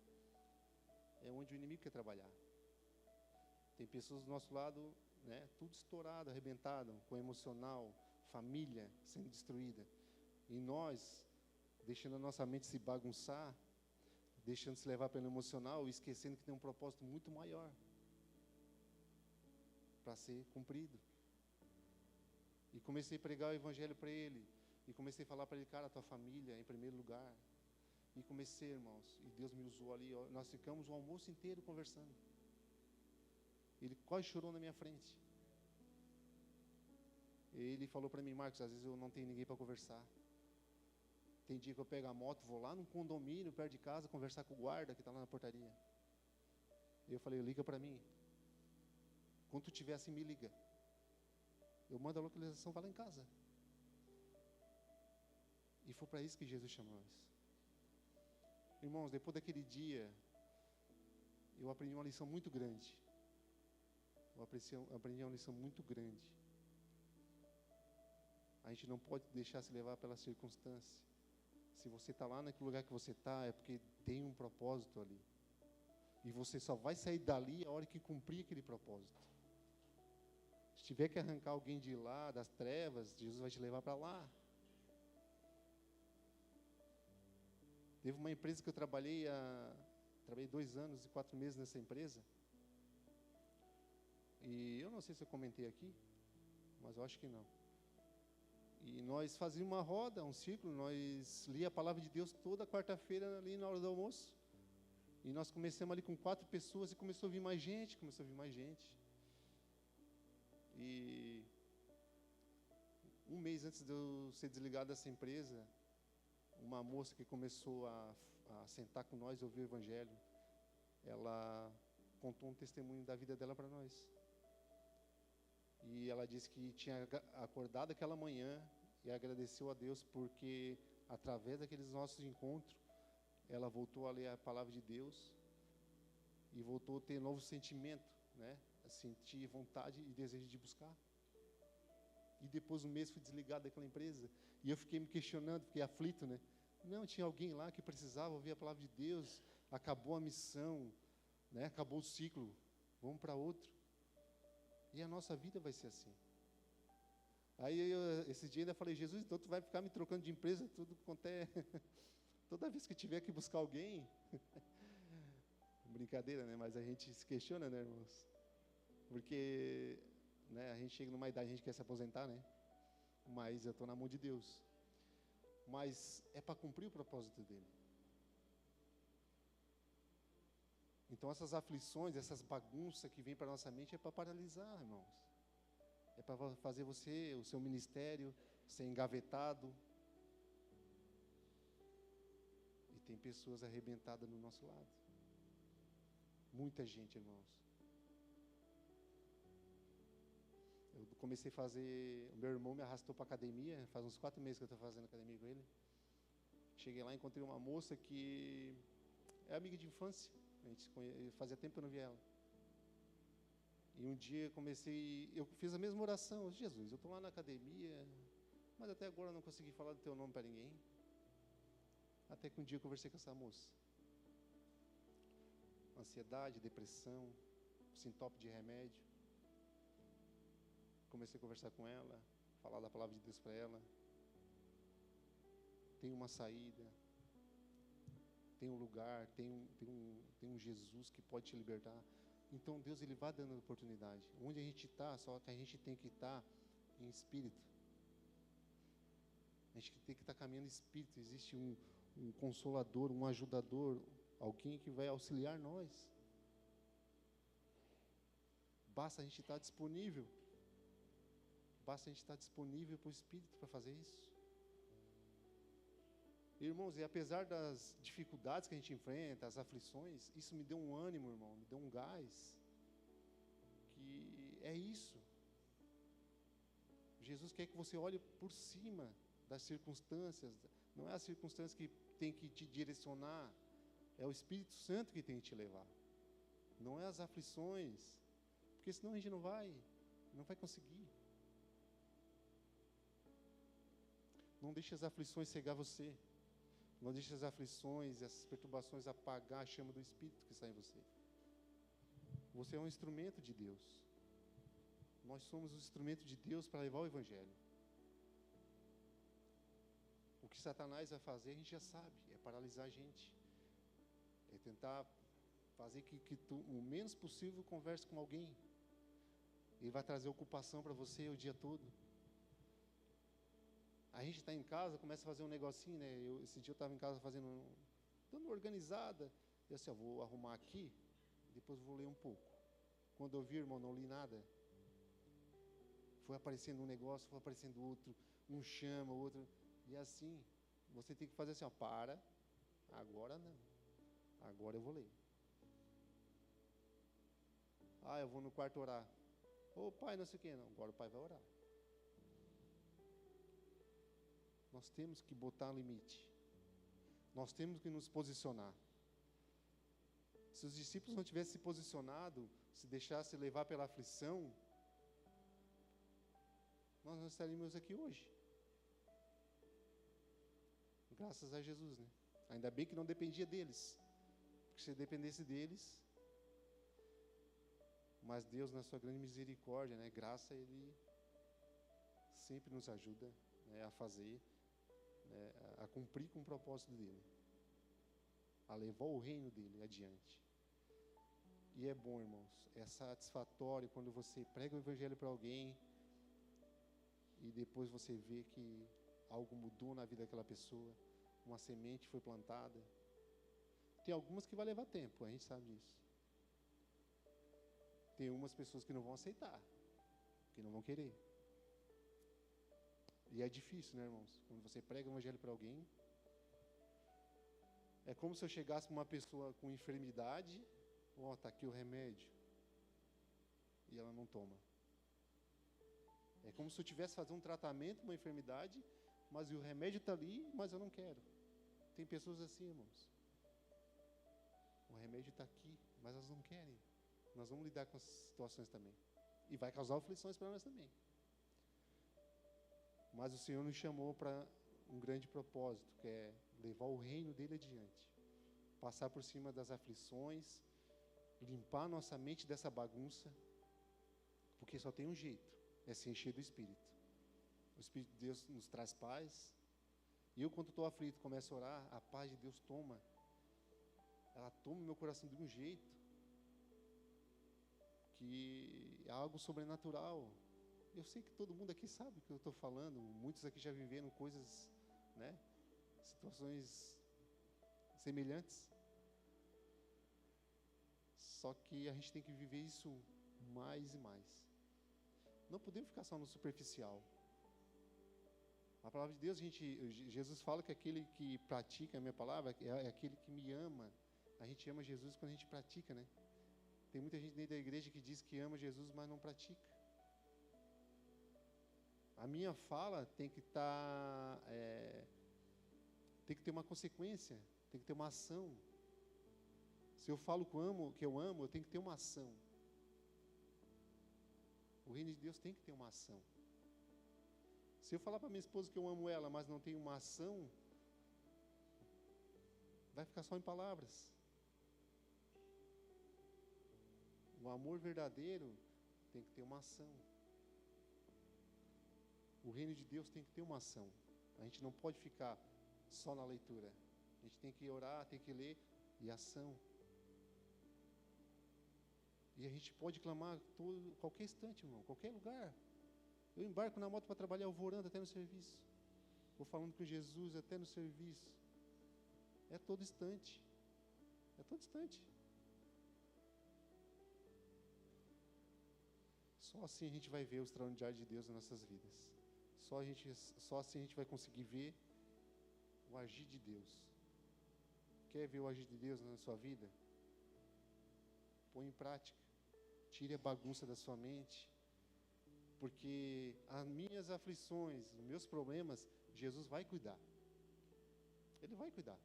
É onde o inimigo quer trabalhar. Tem pessoas do nosso lado, né? Tudo estourado, arrebentado, com emocional, família sendo destruída. E nós, deixando a nossa mente se bagunçar, deixando se levar pelo emocional, esquecendo que tem um propósito muito maior para ser cumprido. E comecei a pregar o evangelho para ele, e comecei a falar para ele, cara, a tua família é em primeiro lugar. E comecei, irmãos, e Deus me usou ali, ó, nós ficamos o almoço inteiro conversando. Ele quase chorou na minha frente. Ele falou para mim, Marcos, às vezes eu não tenho ninguém para conversar. Tem dia que eu pego a moto, vou lá num condomínio perto de casa conversar com o guarda que está lá na portaria. E eu falei, liga para mim. Quando tu estiver assim, me liga. Eu mando a localização, vai lá em casa. E foi para isso que Jesus chamou nós. Irmãos, depois daquele dia, eu aprendi uma lição muito grande. Aprendi uma lição muito grande. A gente não pode deixar se levar pela circunstância. Se você está lá naquele lugar que você está, é porque tem um propósito ali. E você só vai sair dali a hora que cumprir aquele propósito. Se tiver que arrancar alguém de lá, das trevas, Jesus vai te levar para lá. Teve uma empresa que eu trabalhei 2 anos e 4 meses nessa empresa. E eu não sei se eu comentei aqui, mas eu acho que não. E nós fazíamos uma roda, um círculo, nós lia a palavra de Deus toda quarta-feira ali na hora do almoço. E nós começamos ali com 4 pessoas e começou a vir mais gente, E 1 mês antes de eu ser desligado dessa empresa, uma moça que começou a sentar com nós e ouvir o evangelho, ela contou um testemunho da vida dela para nós. E ela disse que tinha acordado aquela manhã e agradeceu a Deus porque, através daqueles nossos encontros, ela voltou a ler a palavra de Deus e voltou a ter novo sentimento, né? A sentir vontade e desejo de buscar. E depois 1 mês fui desligado daquela empresa e eu fiquei me questionando, fiquei aflito, né? Não, tinha alguém lá que precisava ouvir a palavra de Deus, acabou a missão, né? Acabou o ciclo, vamos para outro. E a nossa vida vai ser assim. Aí esse dia ainda falei, Jesus, então tu vai ficar me trocando de empresa tudo quanto é... Toda vez que tiver que buscar alguém... Brincadeira, né? Mas a gente se questiona, né, irmãos? Porque, né, a gente chega numa idade, a gente quer se aposentar, né? Mas eu estou na mão de Deus. Mas é para cumprir o propósito dele. Então essas aflições, essas bagunças que vêm para a nossa mente é para paralisar, irmãos. É para fazer você, o seu ministério, ser engavetado. E tem pessoas arrebentadas no nosso lado. Muita gente, irmãos. Eu comecei a fazer, o meu irmão me arrastou para a academia, faz uns 4 meses que eu estou fazendo academia com ele. Cheguei lá e encontrei uma moça que é amiga de infância. Fazia tempo que eu não via ela. E um dia eu fiz a mesma oração. Jesus, eu estou lá na academia, mas até agora eu não consegui falar do teu nome para ninguém. Até que um dia eu conversei com essa moça. Ansiedade, depressão, sintope de remédio. Comecei a conversar com ela, falar da palavra de Deus para ela. Tem uma saída, tem um lugar, tem um Jesus que pode te libertar. Então Deus, Ele vai dando oportunidade. Onde a gente está, só que a gente tem que estar em espírito. A gente tem que estar caminhando em espírito. Existe um consolador, um ajudador, alguém que vai auxiliar nós. Basta a gente estar disponível. Basta a gente estar disponível para o Espírito para fazer isso. Irmãos, e apesar das dificuldades que a gente enfrenta, as aflições, isso me deu um ânimo, irmão, me deu um gás. Que é isso. Jesus quer que você olhe por cima das circunstâncias. Não é a circunstância que tem que te direcionar, é o Espírito Santo que tem que te levar. Não é as aflições, porque senão a gente não vai conseguir. Não deixe as aflições cegar você. Não deixe as aflições e as perturbações apagar a chama do Espírito que está em você. Você é um instrumento de Deus. Nós somos um instrumento de Deus para levar o Evangelho. O que Satanás vai fazer, a gente já sabe, é paralisar a gente. É tentar fazer que tu, o menos possível, converse com alguém. Ele vai trazer ocupação para você o dia todo. A gente está em casa, começa a fazer um negocinho, né? Esse dia eu estava em casa dando uma organizada. Eu assim, vou arrumar aqui, depois vou ler um pouco. Quando eu vi, irmão, não li nada. Foi aparecendo um negócio, foi aparecendo outro, um chama, outro. E assim, você tem que fazer assim, para, agora não. Agora eu vou ler. Eu vou no quarto orar. Ô pai, não sei o que, não. Agora o pai vai orar. Nós temos que botar um limite. Nós temos que nos posicionar. Se os discípulos não tivessem se posicionado, se deixassem levar pela aflição, nós não estaríamos aqui hoje. Graças a Jesus, né? Ainda bem que não dependia deles. Porque se dependesse deles, mas Deus, na sua grande misericórdia, né, graça, Ele sempre nos ajuda, né, a fazer, né, a cumprir com o propósito dEle, a levar o reino dEle adiante. E é bom, irmãos, é satisfatório quando você prega o Evangelho para alguém e depois você vê que algo mudou na vida daquela pessoa, uma semente foi plantada. Tem algumas que vai levar tempo, a gente sabe disso. Tem umas pessoas que não vão aceitar, que não vão querer. E é difícil, né, irmãos? Quando você prega o Evangelho para alguém, é como se eu chegasse para uma pessoa com enfermidade, está aqui o remédio, e ela não toma. É como se eu tivesse fazendo um tratamento, uma enfermidade, mas o remédio está ali, mas eu não quero. Tem pessoas assim, irmãos. O remédio está aqui, mas elas não querem. Nós vamos lidar com essas situações também. E vai causar aflições para nós também. Mas o Senhor nos chamou para um grande propósito, que é levar o reino dEle adiante. Passar por cima das aflições, limpar nossa mente dessa bagunça, porque só tem um jeito, é se encher do Espírito. O Espírito de Deus nos traz paz. E eu, quando estou aflito, começo a orar, a paz de Deus ela toma o meu coração de um jeito, que é algo sobrenatural. Eu sei que todo mundo aqui sabe o que eu estou falando, muitos aqui já viveram coisas, né, situações semelhantes. Só que a gente tem que viver isso mais e mais. Não podemos ficar só no superficial. A palavra de Deus, Jesus fala que aquele que pratica a minha palavra é aquele que me ama. A gente ama Jesus quando a gente pratica, né? Tem muita gente dentro da igreja que diz que ama Jesus, mas não pratica. A minha fala tem que tem que ter uma consequência, tem que ter uma ação. Se eu falo que eu amo, eu tenho que ter uma ação. O reino de Deus tem que ter uma ação. Se eu falar para minha esposa que eu amo ela, mas não tenho uma ação, vai ficar só em palavras. O amor verdadeiro tem que ter uma ação. O reino de Deus tem que ter uma ação. A gente não pode ficar só na leitura. A gente tem que orar, tem que ler e ação. E a gente pode clamar qualquer instante, irmão, qualquer lugar. Eu embarco na moto para trabalhar, eu vou orando até no serviço. Vou falando com Jesus até no serviço. É todo instante. É todo instante. Só assim a gente vai ver o extraordinário de Deus nas nossas vidas. Só assim a gente vai conseguir ver o agir de Deus. Quer ver o agir de Deus na sua vida? Põe em prática. Tire a bagunça da sua mente. Porque as minhas aflições, os meus problemas, Jesus vai cuidar. Ele vai cuidar.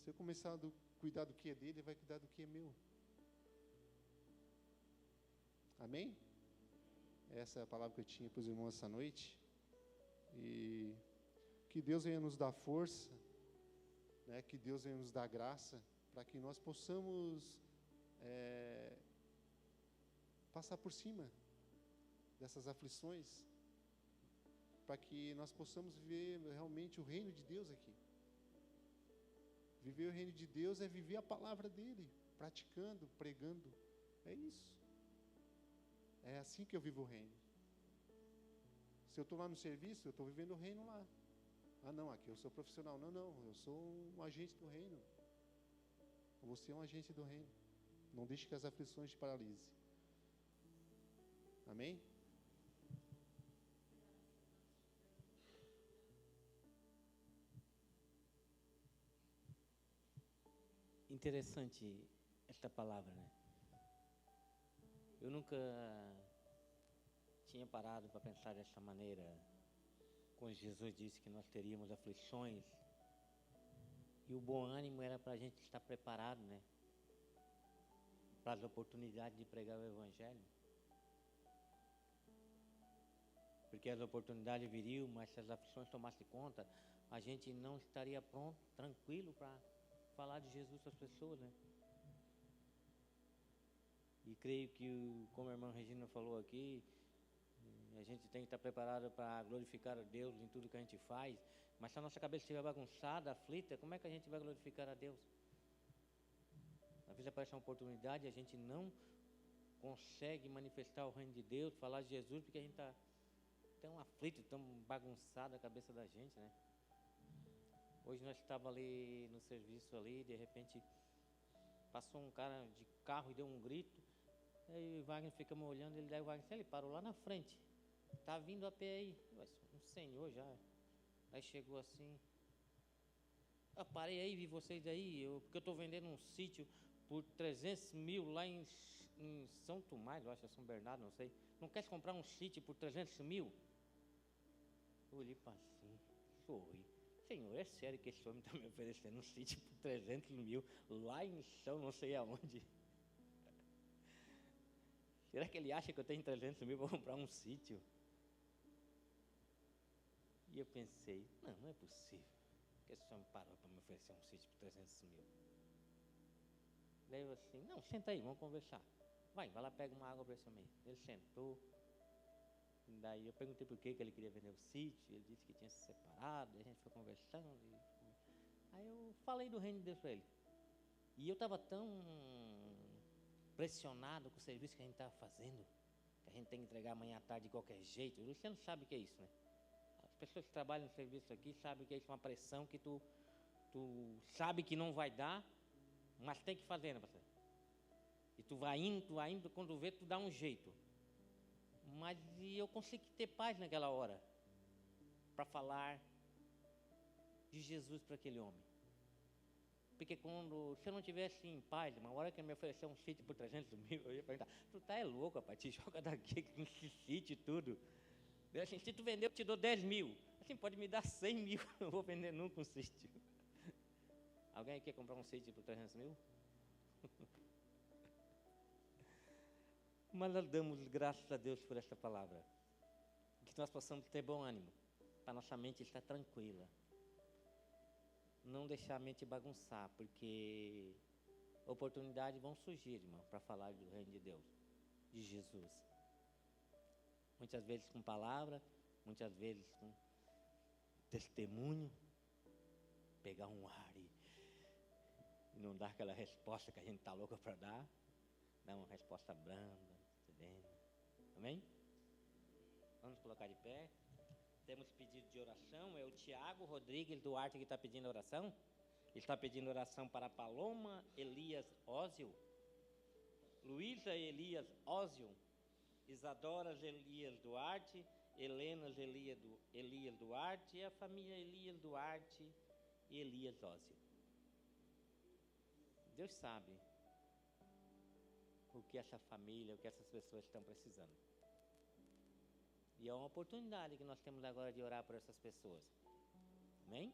Se eu começar a cuidar do que é dele, ele vai cuidar do que é meu. Amém? Essa é a palavra que eu tinha para os irmãos essa noite. E que Deus venha nos dar força, né? Que Deus venha nos dar graça, para que nós possamos passar por cima dessas aflições, para que nós possamos viver realmente o reino de Deus aqui. Viver o reino de Deus é viver a palavra dele, praticando, pregando. É isso. É assim que eu vivo o reino. Se eu estou lá no serviço, eu estou vivendo o reino lá. Ah, não, aqui eu sou profissional. Não, eu sou um agente do reino. Você é um agente do reino. Não deixe que as aflições te paralisem. Amém? Interessante esta palavra, né? Eu nunca tinha parado para pensar dessa maneira, quando Jesus disse que nós teríamos aflições, e o bom ânimo era para a gente estar preparado, né? Para as oportunidades de pregar o Evangelho. Porque as oportunidades viriam, mas se as aflições tomassem conta, a gente não estaria pronto, tranquilo para falar de Jesus para as pessoas, né? E creio que, como a irmã Regina falou aqui, a gente tem que estar preparado para glorificar a Deus em tudo que a gente faz. Mas se a nossa cabeça estiver bagunçada, aflita, como é que a gente vai glorificar a Deus? Às vezes aparece uma oportunidade e a gente não consegue manifestar o reino de Deus, falar de Jesus, porque a gente está tão aflito, tão bagunçada a cabeça da gente, né? Hoje nós estávamos ali no serviço ali, de repente passou um cara de carro e deu um grito. Aí o Wagner fica me olhando, ele daí o Wagner, ele parou lá na frente, tá vindo a pé aí, um senhor já. Aí chegou assim, eu parei aí, vi vocês aí, porque eu estou vendendo um sítio por 300 mil lá em São Tomás, eu acho, São Bernardo, não sei. Não quer comprar um sítio por 300 mil? Eu olhei para assim, sorri. Senhor, é sério que esse homem está me oferecendo um sítio por 300 mil lá em São não sei aonde? Será que ele acha que eu tenho 300 mil para comprar um sítio? E eu pensei, não é possível que esse homem parou para me oferecer um sítio por 300 mil. Daí eu assim, não, senta aí, vamos conversar. Vai lá, pega uma água para esse homem. Ele sentou. Daí eu perguntei por que ele queria vender o sítio. Ele disse que tinha se separado. A gente foi conversando. Aí eu falei do reino de Deus para ele. E eu estava tão pressionado com o serviço que a gente estava fazendo, que a gente tem que entregar amanhã à tarde de qualquer jeito. O Luciano sabe o que é isso, né? As pessoas que trabalham no serviço aqui sabem que é isso, uma pressão que tu sabe que não vai dar, mas tem que fazer, né, pastor? E tu vai indo, quando vê, tu dá um jeito. Mas eu consegui ter paz naquela hora para falar de Jesus para aquele homem. Porque se eu não tivesse em paz, uma hora que ele me ofereceu um sítio por 300 mil, eu ia perguntar, tu tá louco, rapaz, te joga daqui com esse sítio e tudo. Eu assim, se tu vender, eu te dou 10 mil. Assim, pode me dar 100 mil, eu vou vender nunca um sítio. Alguém quer comprar um sítio por 300 mil? Mas nós damos graças a Deus por esta palavra. Que nós possamos ter bom ânimo, para nossa mente estar tranquila. Não deixar a mente bagunçar, porque oportunidades vão surgir, irmão, para falar do reino de Deus, de Jesus. Muitas vezes com palavra, muitas vezes com testemunho, pegar um ar e não dar aquela resposta que a gente está louca para dar uma resposta branda, serena. Amém? Vamos colocar de pé. Temos pedido de oração. É o Tiago Rodrigues Duarte que está pedindo oração. Ele está pedindo oração para Paloma Elias Ósio, Luísa Elias Ósio, Isadora Elias Duarte, Helena Elias Duarte e a família Elias Duarte e Elias Ósio. Deus sabe o que essa família, o que essas pessoas estão precisando. E é uma oportunidade que nós temos agora de orar por essas pessoas. Amém?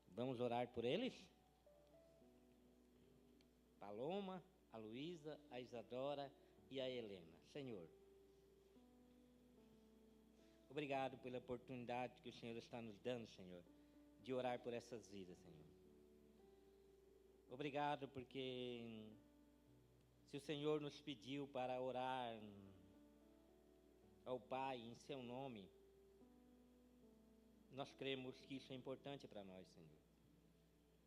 Vamos orar por eles? Paloma, a Luísa, a Isadora e a Helena. Senhor, obrigado pela oportunidade que o Senhor está nos dando, Senhor, de orar por essas vidas, Senhor. Obrigado porque se o Senhor nos pediu para orar ao Pai em seu nome, nós cremos que isso é importante para nós, Senhor.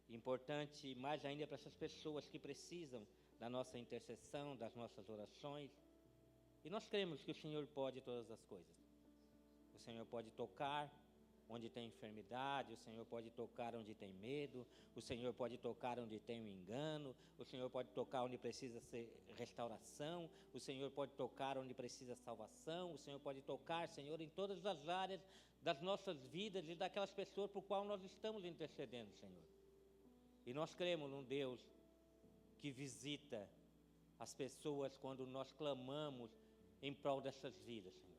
Importante mais ainda para essas pessoas que precisam da nossa intercessão, das nossas orações. E nós cremos que o Senhor pode todas as coisas. O Senhor pode tocar onde tem enfermidade, o Senhor pode tocar onde tem medo, o Senhor pode tocar onde tem um engano, o Senhor pode tocar onde precisa ser restauração, o Senhor pode tocar onde precisa salvação, o Senhor pode tocar, Senhor, em todas as áreas das nossas vidas e daquelas pessoas por qual nós estamos intercedendo, Senhor. E nós cremos num Deus que visita as pessoas quando nós clamamos em prol dessas vidas, Senhor.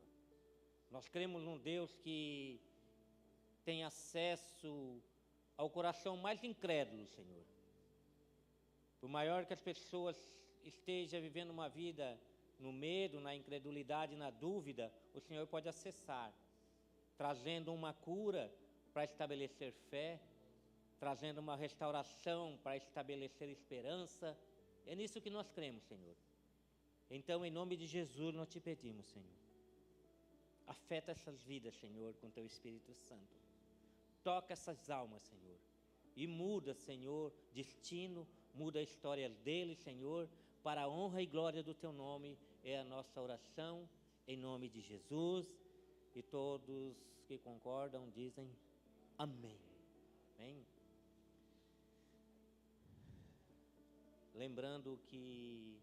Nós cremos num Deus que tem acesso ao coração mais incrédulo, Senhor. Por maior que as pessoas estejam vivendo uma vida no medo, na incredulidade, na dúvida, o Senhor pode acessar, trazendo uma cura para estabelecer fé, trazendo uma restauração para estabelecer esperança. É nisso que nós cremos, Senhor. Então, em nome de Jesus, nós te pedimos, Senhor, afeta essas vidas, Senhor, com teu Espírito Santo. Toca essas almas, Senhor, e muda, Senhor, destino, muda a história deles, Senhor, para a honra e glória do teu nome. É a nossa oração, em nome de Jesus. E todos que concordam dizem amém. Amém. Lembrando que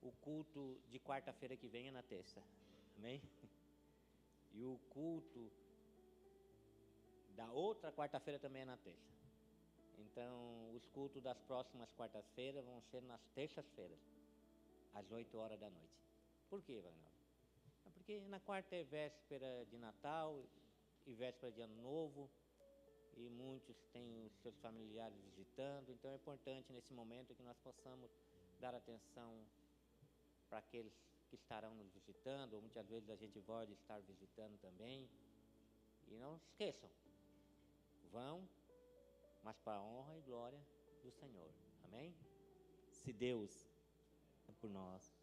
o culto de quarta-feira que vem é na terça. Amém? E o culto da outra quarta-feira também é na terça. Então, os cultos das próximas quartas-feiras vão ser nas terças-feiras, às 8 horas da noite. Por quê, Wagner? Porque na quarta é véspera de Natal e véspera de Ano Novo, e muitos têm os seus familiares visitando. Então, é importante nesse momento que nós possamos dar atenção para aqueles que estarão nos visitando, ou muitas vezes a gente pode estar visitando também. E não se esqueçam, vão, mas para a honra e glória do Senhor. Amém? Se Deus é por nós,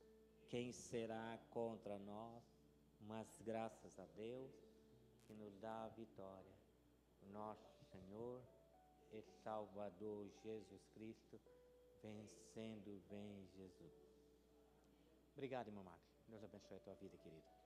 quem será contra nós? Mas graças a Deus que nos dá a vitória. Nosso Senhor e Salvador Jesus Cristo, vencendo vem Jesus. Obrigado, irmão Marcos. Deus abençoe a tua vida, querido.